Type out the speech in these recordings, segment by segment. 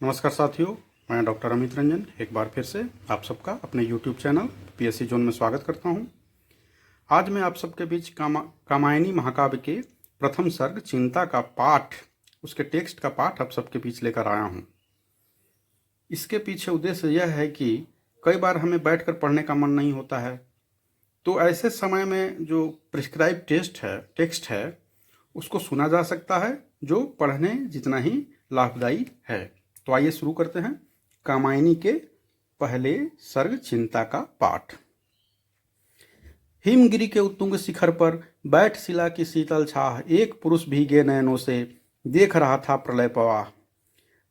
नमस्कार साथियों, मैं डॉक्टर अमित रंजन एक बार फिर से आप सबका अपने YouTube चैनल पीएससी जोन में स्वागत करता हूं। आज मैं आप सबके बीच कामायनी महाकाव्य के प्रथम सर्ग चिंता का पाठ, उसके टेक्स्ट का पाठ आप सबके बीच लेकर आया हूं। इसके पीछे उद्देश्य यह है कि कई बार हमें बैठकर पढ़ने का मन नहीं होता है, तो ऐसे समय में जो प्रिस्क्राइब टेक्स्ट है उसको सुना जा सकता है, जो पढ़ने जितना ही लाभदायी है। तो आइए शुरू करते हैं कामायनी के पहले सर्ग चिंता का पाठ। हिमगिरी के उत्तुंग शिखर पर बैठ शिला की शीतल छाह, एक पुरुष भीगे नयनों से देख रहा था प्रलय प्रवाह।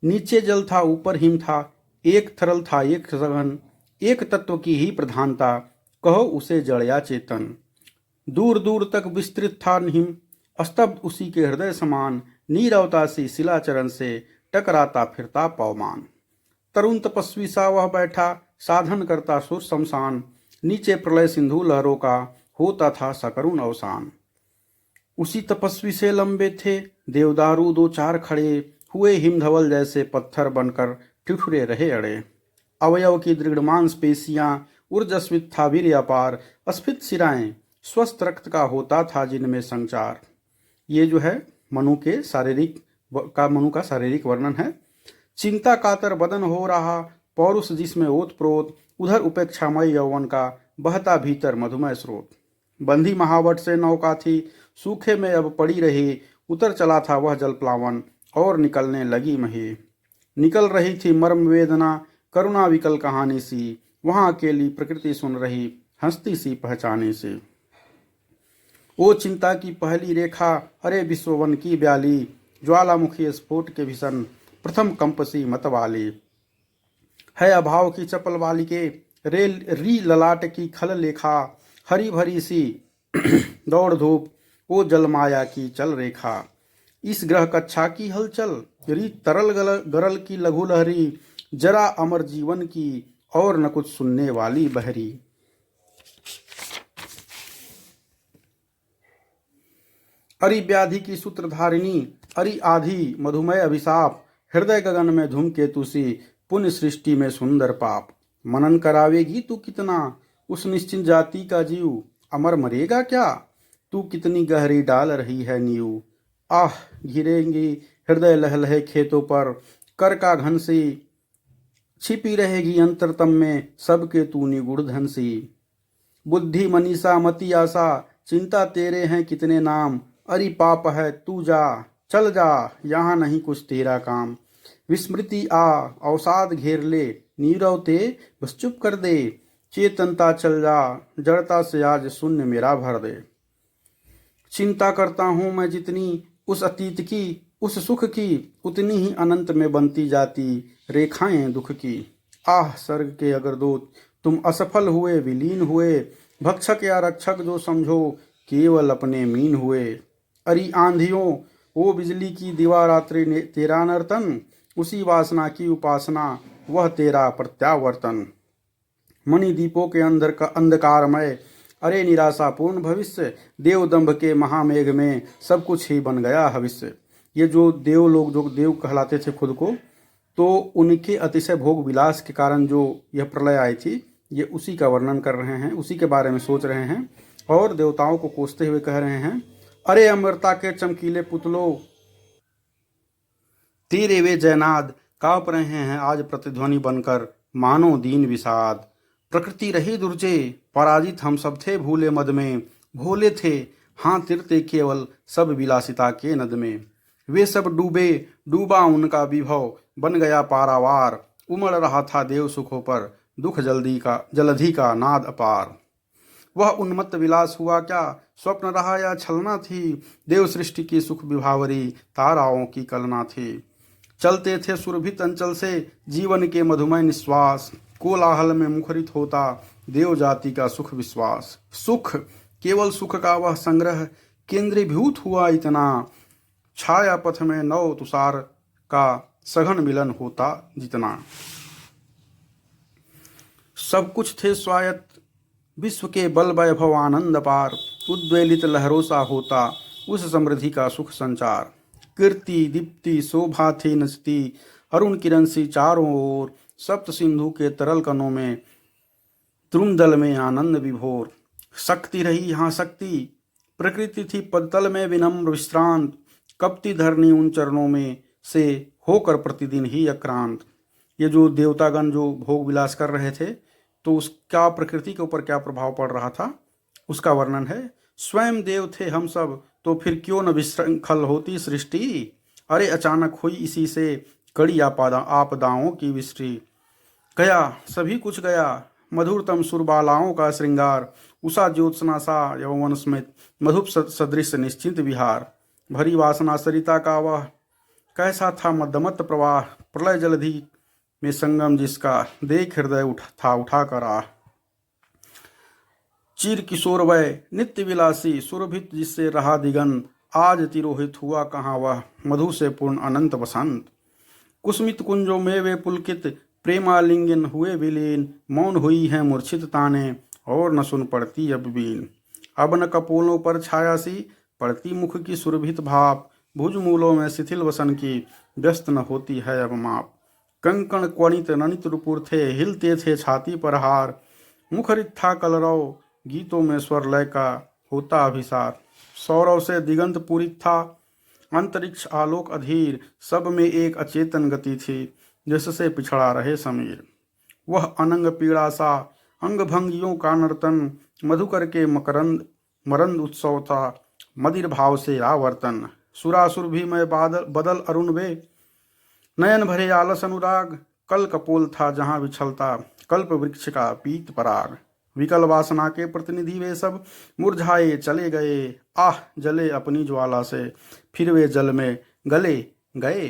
नीचे जल था, ऊपर हिम था, एक थरल था एक सघन, एक तत्व की ही प्रधानता, कहो उसे जड़ या चेतन। दूर दूर तक विस्तृत था हिम, स्तब्ध उसी के हृदय समान, नीरवता सी शिला चरण से टकराता फिरता पवमान। तरुण तपस्वी सा वह बैठा, साधन करता सुर शमशान, नीचे प्रलय सिंधु लहरों का होता था सकरुण अवसान। उसी तपस्वी से लंबे थे देवदारू दो चार खड़े, हुए हिमधवल जैसे पत्थर बनकर ठिठुरे रहे अड़े। अवयव की दृढ़ मांसपेशियां, ऊर्जस्वित था वीर्य अपार, स्फीत शिराएं, स्वस्थ रक्त का होता था जिनमें संचार। ये जो है मनु का शारीरिक वर्णन है। चिंता कातर बदन हो रहा, पौरुष जिसमें ओत प्रोत, उधर उपेक्षामय यौवन का बहता भीतर मधुमय स्रोत। बंधी महावट से नौका थी, सूखे में अब पड़ी रही, उतर चला था वह जल प्लावन, और निकलने लगी मही। निकल रही थी मर्म वेदना, करुणा विकल कहानी सी, वहां अकेली प्रकृति सुन रही, हंसती सी पहचाने से। ओ चिंता की पहली रेखा, अरे विश्ववन की ब्याली, ज्वालामुखी स्फोट के भीषण, प्रथम कंपसी मतवाली। है अभाव की चपल वाली के, री ललाट की खल लेखा, हरी भरी सी दौड़ धूप, ओ जल माया की चल रेखा। इस ग्रह कक्षा की हलचल, री तरल गरल की लघु लहरी, जरा अमर जीवन की, और न कुछ सुनने वाली बहरी। अरि व्याधि की सूत्रधारिणी, अरि आधी मधुमय अभिशाप, हृदय गगन में धूमकेतु सी, पुण्य सृष्टि में सुंदर पाप। मनन करावेगी तू कितना, उस निश्चिंत जाति का जीव, अमर मरेगा क्या, तू कितनी गहरी डाल रही है नींव। आह घिरेंगी हृदय लहलहे खेतों पर, कर का घन सी, छिपी रहेगी अंतरतम में, सबके तू निगुण धन सी। बुद्धि मनीषा मति आशा, चिंता तेरे हैं कितने नाम, अरि पाप है तू जा, चल जा, यहाँ नहीं कुछ तेरा काम। विस्मृति आ अवसाद घेर ले, नीरव ते बस चुप कर दे, चेतनता चल जा, जड़ता से आज शून्य मेरा भर दे। चिंता करता हूँ मैं जितनी उस अतीत की, उस सुख की, उतनी ही अनंत में बनती जाती रेखाएं दुख की। आह स्वर्ग के अगर दूत, तुम असफल हुए विलीन हुए, भक्षक या रक्षक जो समझो, केवल अपने मीन हुए। अरि आंधियों, वो बिजली की दीवा रात्रि ने तेरा नर्तन, उसी वासना की उपासना, वह तेरा प्रत्यावर्तन। मणि दीपों के अंदर का अंधकारमय, अरे निराशापूर्ण भविष्य, देवदंभ के महामेघ में सब कुछ ही बन गया भविष्य। ये जो देव लोग जो देव कहलाते थे खुद को, तो उनके अतिशय भोग विलास के कारण जो यह प्रलय आई थी, ये उसी का वर्णन कर रहे हैं, उसी के बारे में सोच रहे हैं, और देवताओं को कोसते हुए कह रहे हैं, अरे अमरता के चमकीले पुतलों, तेरे वे जयनाद कांप रहे हैं आज प्रतिध्वनि बनकर, मानो दीन विषाद। प्रकृति रही दुर्जे, पराजित हम सब थे भूले मद में, भोले थे हाँ तिरते केवल सब विलासिता के नद में। वे सब डूबे, डूबा उनका विभव, बन गया पारावार, उमड़ रहा था देव सुखों पर, दुख जलधि का नाद अपार। वह उन्मत्त विलास हुआ क्या, स्वप्न रहा या छलना थी, देव सृष्टि की सुख विभावरी, ताराओं की कलना थी। चलते थे सुरभित अंचल से जीवन के मधुमय निश्वास, कोलाहल में मुखरित होता देव जाति का सुख विश्वास। सुख केवल सुख का वह संग्रह, केंद्रीभूत हुआ इतना, छाया पथ में नव तुषार का सघन मिलन होता जितना। सब कुछ थे स्वायत्त विश्व के बल वैभव आनंद पार, उद्वेलित लहरों सा होता उस समृद्धि का सुख संचार। कीर्ति दीप्ति शोभा थी नचती, अरुण किरण सी चारों ओर, सप्त सिंधु के तरल कणों में, द्रुमदल में आनंद विभोर। शक्ति रही यहाँ शक्ति, प्रकृति थी पदतल में विनम्र विश्रांत, कपती धरनी उन चरणों में से होकर प्रतिदिन ही अक्रांत। ये जो देवतागण जो भोग विलास कर रहे थे, तो उसका प्रकृति के ऊपर क्या प्रभाव पड़ रहा था उसका वर्णन है। स्वयं देव थे हम सब, तो फिर क्यों न विशृंखल होती सृष्टि। अरे अचानक हुई इसी से कड़ी आपदाओं की विसृष्टि। गया सभी कुछ गया, मधुरतम सुरबालाओं का श्रृंगार, उषा ज्योत्सना सा यौवन स्मित, मधुप सदृश निश्चिंत विहार। भरी वासना सरिता का वह कैसा था मदमत प्रवाह, प्रलय जलधि में संगम जिसका, देख हृदय उठा कर आ। चीर किशोर वय नित्य विलासी, सुरभित जिससे रहा दिगन, आज तिरोहित हुआ कहाँ वह, मधु से पूर्ण अनंत बसंत। कुसमित कुंजों में वे पुलकित, प्रेमालिंगन हुए विलीन, मौन हुई है मूर्छित ताने, और न सुन पड़ती अब बीन। अब न कपोलों पर छाया सी, पड़ती मुख की सुरभित भाप, भुज मूलों में शिथिल वसन की, व्यस्त न होती है अब माप। कंकण क्वणित ननित रुपुर थे, हिलते थे छाती पर हार, मुखरित था कलरव, गीतों में स्वर लय का होता अभिसार। सौरव से दिगंत पूरित था, अंतरिक्ष आलोक अधीर, सब में एक अचेतन गति थी, जिससे पिछड़ा रहे समीर। वह अनंग पीड़ा सा अंग भंगियों का नर्तन, मधुकर के मकरंद मरंद उत्सव था, मदिर भाव से आवर्तन। सुरासुर भी मैं बदल अरुण वे, नयन भरे आलस अनुराग, कल कपोल था जहाँ विछलता, कल्प वृक्ष का पीत पराग। विकल वासना के प्रतिनिधि वे सब, मुरझाए चले गए, आह जले अपनी ज्वाला से, फिर वे जल में गले गए।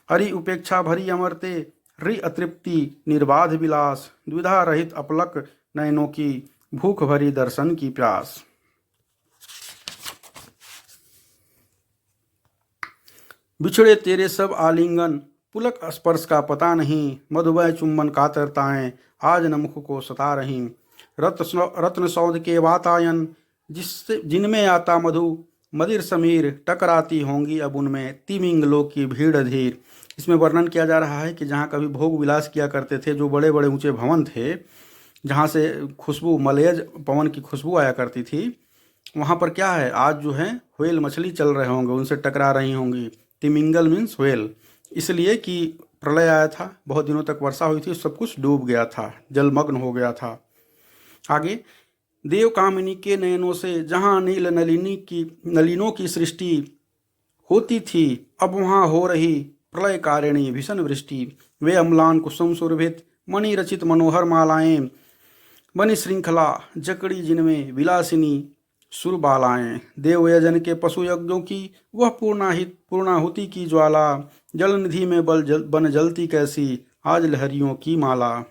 हरि उपेक्षा भरी अमरते, रि अतृप्ति निर्बाध विलास, द्विधा रहित अपलक नयनों की, भूख भरी दर्शन की प्यास। बिछड़े तेरे सब आलिंगन, पुलक स्पर्श का पता नहीं, मधुमय चुम्बन कातरताएं आज न मुख को सता रही। रत्न सौध के वातायन, जिससे जिनमें आता मधु, मदिर समीर टकराती होंगी अब उनमें, तिमिंगलों की भीड़ अधीर। इसमें वर्णन किया जा रहा है कि जहाँ कभी भोग विलास किया करते थे, जो बड़े बड़े ऊंचे भवन थे, जहाँ से खुशबू मलयज पवन की खुशबू आया करती थी, वहाँ पर क्या है, आज जो है व्हेल मछली चल रहे होंगे, उनसे टकरा रही होंगी। तिमिंगल मीन्स व्हेल, इसलिए कि प्रलय आया था, बहुत दिनों तक वर्षा हुई थी, सब कुछ डूब गया था, जलमग्न हो गया था। आगे, देव कामिनी के नयनों से जहाँ नील नलिनों की सृष्टि होती थी, अब वहाँ हो रही प्रलय कारिणी भीषण वृष्टि। वे अम्लान कुसुम सुरभित, मणि रचित मनोहर मालाएं, बनी श्रृंखला जकड़ी जिनमें विलासिनी सुरबालाएं। देवयजन के पशु यज्ञों की वह पूर्णाहुति की ज्वाला, जल निधि में बन जलती कैसी आज लहरियों की माला।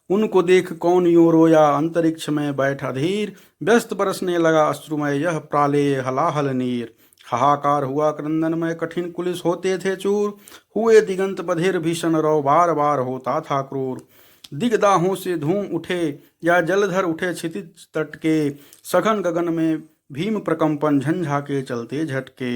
उनको देख कौन यूं रोया, अंतरिक्ष में बैठा धीर, व्यस्त बरसने लगा अश्रुमय यह प्रालेय हलाहल नीर। हाहाकार हुआ क्रंदन में कठिन कुलिस होते थे चूर, हुए दिगंत बधिर भीषण रौ बार बार होता था क्रूर। दिगदाहों से धूम उठे या जलधर उठे क्षितिज तट के, सघन गगन में भीम प्रकंपन झंझा के चलते झटके।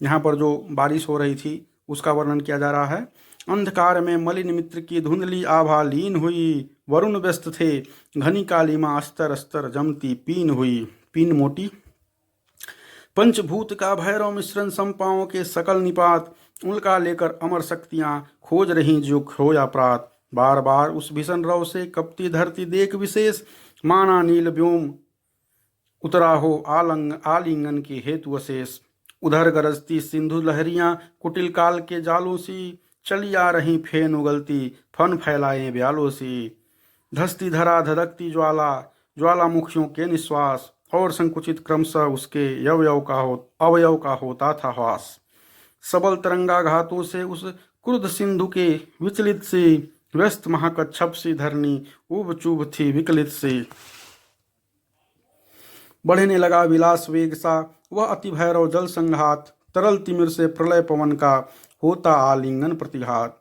यहाँ पर जो बारिश हो रही थी उसका वर्णन किया जा रहा है। अंधकार में मलिन मित्र की धुंधली आभा लीन हुई, वरुण व्यस्त थे घनी कालीमा अस्तर अस्तर जमती पीन हुई। पीन मोटी। पंचभूत का भैरव मिश्रण संपाओं के सकल निपात, उनका लेकर अमर शक्तियां खोज रही जो खोया प्रात। बार बार उस भीषण रव से कपती धरती देख विशेष, माना नील व्योम उतरा हो आलिंगन की हेतु अशेष। उधर गरजती सिंधु लहरियां कुटिल काल के जालों सी, चली आ रही फेन उगलती फन फैलाए ब्यालों सी। धसती धरा धधकती ज्वाला, ज्वालामुखियों के निश्वास, और संकुचित क्रमशः उसके अवयव का होता था ह्वास। सबल तरंगाघातों से उस क्रुद्ध सिंधु के विचलित सी, व्यस्त महाकच्छप सी धरनी उब चुभ थी विकलित सी। बढ़ने लगा विलास वेग सा वह अति भैरव जल संघात, तरल तिमिर से प्रलय पवन का होता आलिंगन प्रतिघात।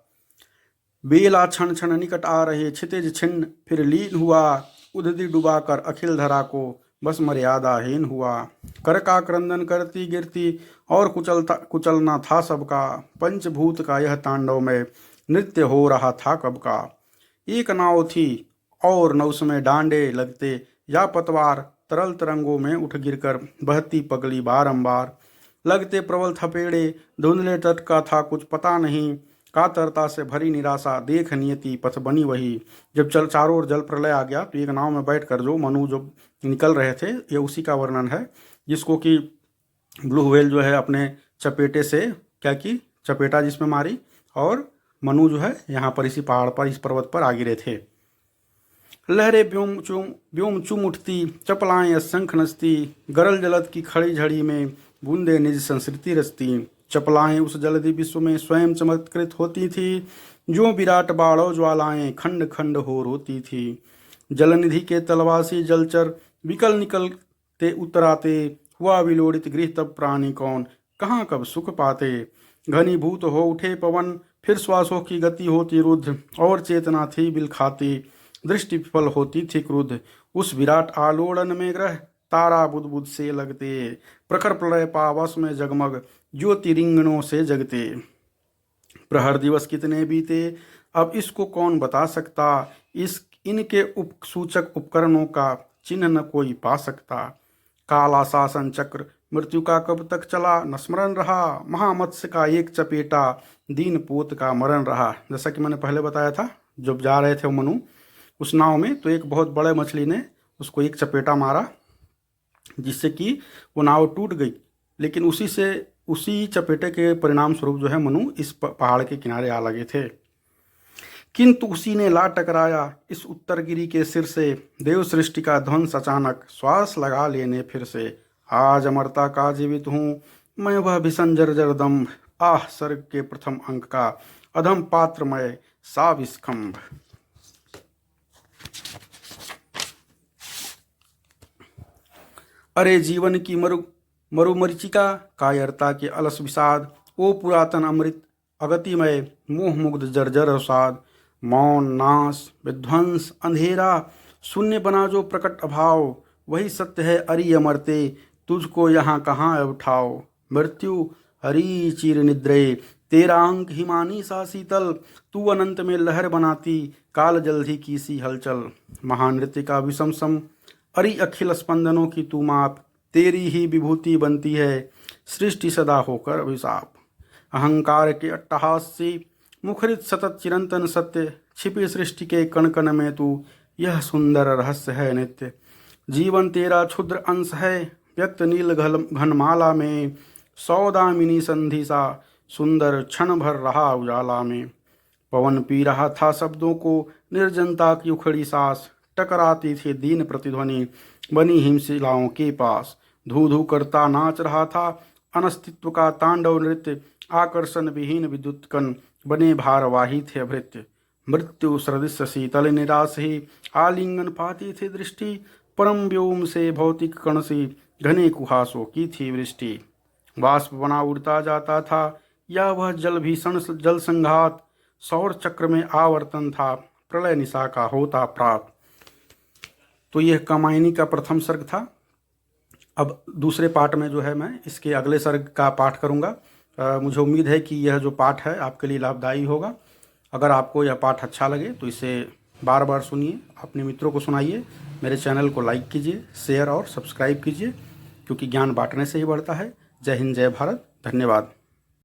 बेला क्षण क्षण निकट आ रहे क्षितिज छिन्न, फिर लीन हुआ उदधि डुबाकर अखिल धरा को, बस मर्यादाहीन हुआ। कर का क्रंदन करती गिरती और कुचलना था सबका। पंचभूत का यह तांडव में नृत्य हो रहा था कब का। एक नाव थी और न उसमें डांडे लगते या पतवार, तरल तरंगों में उठ गिरकर बहती पगली बारंबार। लगते प्रबल थपेड़े, धुंधले तट का था कुछ पता नहीं। कातरता से भरी निराशा, देख नियति पथ बनी वही। जब चारों ओर जल प्रलय आ गया तो एक नाव में बैठकर जो मनु जो निकल रहे थे, ये उसी का वर्णन है, जिसको कि ब्लू व्हेल जो है अपने चपेटे से क्या की, चपेटा जिसमें मारी, और मनु जो है यहाँ पर इसी पहाड़ पर, इस पर्वत पर आ गिरे थे। लहरें ब्योम चुम उठती, चपलाएं असंख नचती, गरल जलद की खड़ी झड़ी में बूंदे निज संस्कृति रचती। चपलाएं उस जलधि विश्व में स्वयं चमत्कृत होती थी, जो विराट बाड़ो ज्वालाएं खंड खंड हो रोती थी। जलनिधि के तलवासी जलचर विकल निकलते उतराते, हुआ विलोड़ित गृह तब प्राणी कौन, कहाँ कब सुख पाते। घनीभूत हो उठे पवन, फिर श्वासों की गति होती रुद्ध, और चेतना थी बिल खाती, दृष्टि विफल होती थी क्रुद्ध। उस विराट आलोड़न में ग्रह तारा बुध बुध से लगते, प्रखर प्रलय पावस में जगमग ज्योति रिंगणों से जगते। प्रहर दिवस कितने बीते अब इसको कौन बता सकता, इनके सूचक उपकरणों का चिन्ह न कोई पा सकता। काला शासन चक्र मृत्यु का कब तक चला, न स्मरण रहा। महामत्स्य का एक चपेटा, दीन पोत का मरण रहा। जैसा कि मैंने पहले बताया था, जब जा रहे थे मनु उस नाव में, तो एक बहुत बड़े मछली ने उसको एक चपेटा मारा, जिससे कि वो नाव टूट गई। लेकिन उसी चपेटे के परिणाम स्वरूप जो है मनु इस पहाड़ के किनारे आ लगे थे। किंतु उसी ने ला टकराया इस उत्तरगिरी के सिर से, देव सृष्टि का ध्वंस अचानक श्वास लगा लेने फिर से। आज अमरता का जीवित हूँ मैं, वह भीषण जर्जर दम्भ, आह सर्ग के प्रथम अंक का अधम पात्रमय साविस्कंभ। अरे जीवन की मरुमरीचिका, कायरता के अलस विषाद, ओ पुरातन अमृत अगतिमय, मोह मुग्ध जर्जर अवसाद। मौन नाश विध्वंस अंधेरा, शून्य बना जो प्रकट अभाव, वही सत्य है अरि अमरते, तुझको यहाँ कहाँ उठाओ। मृत्यु हरी चिर निद्रे, तेरा अंक हिमानी सा शीतल, तू अनंत में लहर बनाती, काल जल्दी की सी हलचल। महानृत्य का विषम सम, अरि अखिल स्पंदनों की तू माप, तेरी ही विभूति बनती है सृष्टि सदा होकर अभिशाप। अहंकार के अट्टहास से मुखरित सतत चिरंतन सत्य, छिपी सृष्टि के कण कण में तू, यह सुंदर रहस्य है नित्य। जीवन तेरा क्षुद्र अंश है, व्यक्त नील घनमाला में, सौदामिनी संधि सा सुंदर क्षण भर रहा उजाला में। पवन पी रहा था शब्दों को, निर्जनता की उखड़ी सांस, टकराती थी दीन प्रतिध्वनि बनी हिमशिलाओं के पास। धू धू करता नाच रहा था अनस्तित्व का तांडव नृत्य, आकर्षण विहीन विद्युत कण बने भारवाही थे अभृत्य। मृत्यु सदृश शीतल निराश ही आलिंगन पाती थी दृष्टि, परम व्योम से भौतिक कण से घने कुहासों की थी वृष्टि। वाष्प बना उड़ता जाता था या वह जल भीषण जल संघात, सौर चक्र में आवर्तन था प्रलय निशा का होता प्रात। तो यह कामायनी का प्रथम सर्ग था। अब दूसरे पाठ में जो है मैं इसके अगले सर्ग का पाठ करूँगा। मुझे उम्मीद है कि यह जो पाठ है आपके लिए लाभदायी होगा। अगर आपको यह पाठ अच्छा लगे तो इसे बार बार सुनिए, अपने मित्रों को सुनाइए, मेरे चैनल को लाइक कीजिए, शेयर और सब्सक्राइब कीजिए, क्योंकि ज्ञान बांटने से ही बढ़ता है। जय हिंद, जय भारत, धन्यवाद।